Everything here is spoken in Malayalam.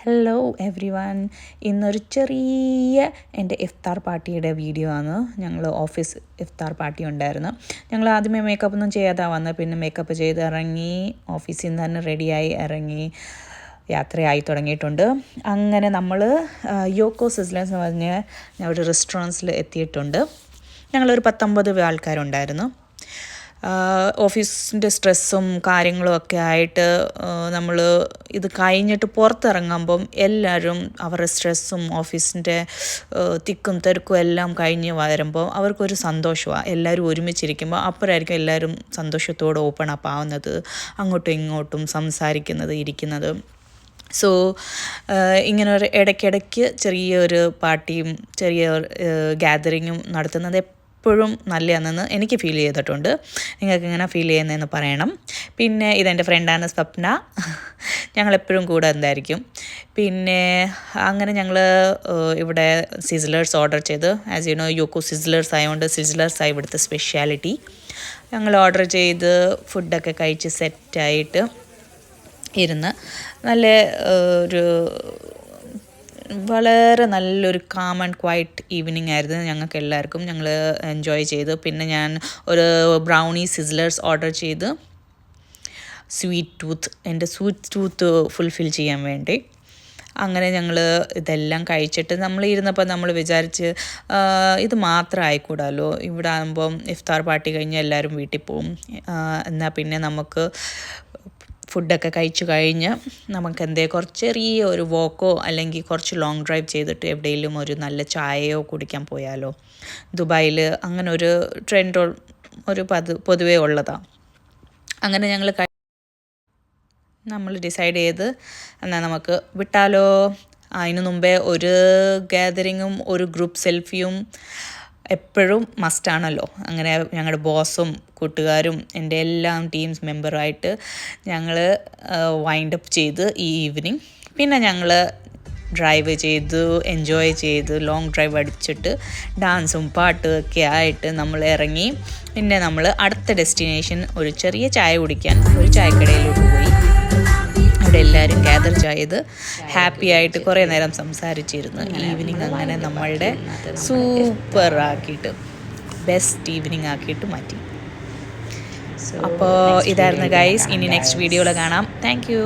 ഹലോ എവ്രി വൺ, ഇന്നൊരു ചെറിയ എൻ്റെ ഇഫ്താർ പാർട്ടിയുടെ വീഡിയോ ആണ്. ഞങ്ങൾ ഓഫീസ് ഇഫ്താർ പാർട്ടി ഉണ്ടായിരുന്നു. ഞങ്ങൾ ആദ്യമേ മേക്കപ്പ് ഒന്നും ചെയ്യാതെ വന്നത്, പിന്നെ മേക്കപ്പ് ചെയ്ത് ഇറങ്ങി ഓഫീസിൽ നിന്ന് തന്നെ റെഡിയായി ഇറങ്ങി യാത്രയായി തുടങ്ങിയിട്ടുണ്ട്. അങ്ങനെ നമ്മൾ യോക്കോ സിസ്ലേഴ്സ് എന്ന് പറഞ്ഞ ഒരു റെസ്റ്റോറൻറ്റ്സിൽ എത്തിയിട്ടുണ്ട്. ഞങ്ങളൊരു 19 ആൾക്കാരുണ്ടായിരുന്നു. ഓഫീസിൻ്റെ സ്ട്രെസ്സും കാര്യങ്ങളും ഒക്കെ ആയിട്ട് നമ്മൾ ഇത് കഴിഞ്ഞിട്ട് പുറത്തിറങ്ങുമ്പം എല്ലാവരും അവരുടെ സ്ട്രെസ്സും ഓഫീസിൻ്റെ തിക്കും തിരക്കും എല്ലാം കഴിഞ്ഞ് വരുമ്പോൾ അവർക്കൊരു സന്തോഷമാണ്. എല്ലാവരും ഒരുമിച്ചിരിക്കുമ്പോൾ അപ്പോഴായിരിക്കും എല്ലാവരും സന്തോഷത്തോടെ ഓപ്പൺ അപ്പ് ആവുന്നത്, അങ്ങോട്ടും ഇങ്ങോട്ടും സംസാരിക്കുന്നത്, ഇരിക്കുന്നത്. സോ ഇങ്ങനെ ഒരു ഇടയ്ക്കിടയ്ക്ക് ചെറിയൊരു പാർട്ടിയും ചെറിയ ഗ്യാതറിങ്ങും നടത്തുന്നത് എപ്പോഴും നല്ലതാണെന്ന് എനിക്ക് ഫീൽ ചെയ്തിട്ടുണ്ട്. നിങ്ങൾക്ക് എങ്ങനെ ഫീൽ ചെയ്യുന്നതെന്ന് പറയണം. പിന്നെ ഇതെൻ്റെ ഫ്രണ്ടാണ് സ്വപ്ന. ഞങ്ങളെപ്പോഴും കൂടെ എന്തായിരിക്കും. പിന്നെ അങ്ങനെ ഞങ്ങൾ ഇവിടെ സിസ്ലേഴ്സ് ഓർഡർ ചെയ്ത്, as you know Yoko sizzlers ആയതുകൊണ്ട് സിസ്ലേഴ്സായി ഇവിടുത്തെ സ്പെഷ്യാലിറ്റി. ഞങ്ങൾ ഓർഡർ ചെയ്ത് ഫുഡൊക്കെ കഴിച്ച് സെറ്റായിട്ട് ഇരുന്ന് നല്ല വളരെ നല്ലൊരു കാം ആൻഡ് ക്വയറ്റ് ഈവനിങ് ആയിരുന്നു ഞങ്ങൾക്ക് എല്ലാവർക്കും. ഞങ്ങൾ എൻജോയ് ചെയ്തു. പിന്നെ ഞാൻ ഒരു ബ്രൗണി സിസ്ലേഴ്സ് ഓർഡർ ചെയ്ത് എൻ്റെ സ്വീറ്റ് ടൂത്ത് ഫുൾഫിൽ ചെയ്യാൻ വേണ്ടി. അങ്ങനെ ഞങ്ങൾ ഇതെല്ലാം കഴിച്ചിട്ട് നമ്മൾ ഇരുന്നപ്പോൾ നമ്മൾ വിചാരിച്ച് ഇത് മാത്രം ആയിക്കൂടാലോ, ഇവിടെ ആകുമ്പം ഇഫ്താർ പാർട്ടി കഴിഞ്ഞ് എല്ലാവരും വീട്ടിൽ പോവും, എന്നാൽ പിന്നെ നമുക്ക് ഫുഡൊക്കെ കഴിച്ചു കഴിഞ്ഞ് നമുക്ക് കുറച്ച് ചെറിയ ഒരു വോക്കോ അല്ലെങ്കിൽ കുറച്ച് ലോങ് ഡ്രൈവ് ചെയ്തിട്ട് എവിടെയെങ്കിലും ഒരു നല്ല ചായയോ കുടിക്കാൻ പോയാലോ. ദുബായിൽ അങ്ങനെ ഒരു ട്രെൻഡ് ഒരു പൊതുവേ ഉള്ളതാണ്. അങ്ങനെ നമ്മൾ ഡിസൈഡ് ചെയ്ത് എന്നാൽ നമുക്ക് വിട്ടാലോ. അതിനു മുമ്പേ ഒരു ഗ്യാതറിങ്ങും ഒരു ഗ്രൂപ്പ് സെൽഫിയും എപ്പോഴും മസ്റ്റാണല്ലോ. അങ്ങനെ ഞങ്ങളുടെ ബോസും കൂട്ടുകാരും എൻ്റെ എല്ലാം ടീംസ് മെമ്പറുമായിട്ട് ഞങ്ങൾ വൈൻഡ് അപ്പ് ചെയ്ത് ഈ ഈവനിങ്. പിന്നെ ഞങ്ങൾ ഡ്രൈവ് ചെയ്തു, എൻജോയ് ചെയ്ത്, ലോങ് ഡ്രൈവ് അടിച്ചിട്ട് ഡാൻസും പാട്ടും ഒക്കെ ആയിട്ട് നമ്മൾ ഇറങ്ങി. പിന്നെ നമ്മൾ അടുത്ത ഡെസ്റ്റിനേഷൻ ഒരു ചെറിയ ചായ കുടിക്കാൻ ഒരു ചായക്കടയിലോട്ട് പോയി. അവിടെ എല്ലാവരും ഗ്യാദർ ചെയ്ത് ഹാപ്പി ആയിട്ട് കുറേ നേരം സംസാരിച്ചിരുന്നു. ഈവനിങ് അങ്ങനെ നമ്മളുടെ സൂപ്പർ ആക്കിയിട്ട് ബെസ്റ്റ് ഈവനിങ് ആക്കിയിട്ട് മാറ്റി. അപ്പോൾ ഇതായിരുന്നു ഗൈസ്. ഇനി നെക്സ്റ്റ് വീഡിയോയിൽ കാണാം. Thank you.